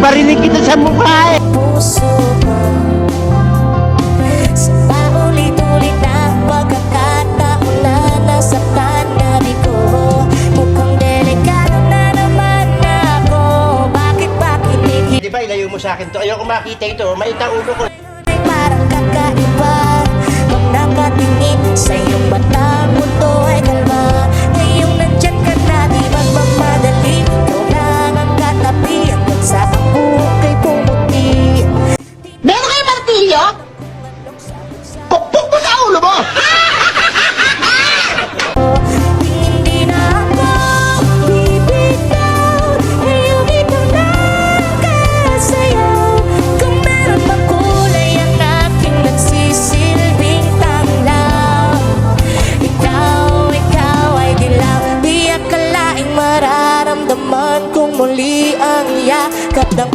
barinig kita sa mukha eh. Puso ko sa paulit-ulit na pagkakataon na nasaktan namin ko. Mukhang delikado na naman ako. Bakit hindi? Di ba ilayo mo sa akin to? Ayoko makita ito. Maita ulo ko. Ay parang kakaiba pag nakatingin sa iyong mata. Mundo ay kalma. Ngayong nandyan ka na, di magmamadali. Ikaw lang ang katabi hanggang sa ang buhok ay pumuti. Meron kayo martilyo? Pukpuk mo sa ulo mo! Hindi na ako bibitaw. Ngayong ikaw na kasayaw. Kung meron mang kulay ang aking nagsisilbing tanglaw. Ikaw ay dilaw. Di akalaing mararamdaman kung muli ang yakap ng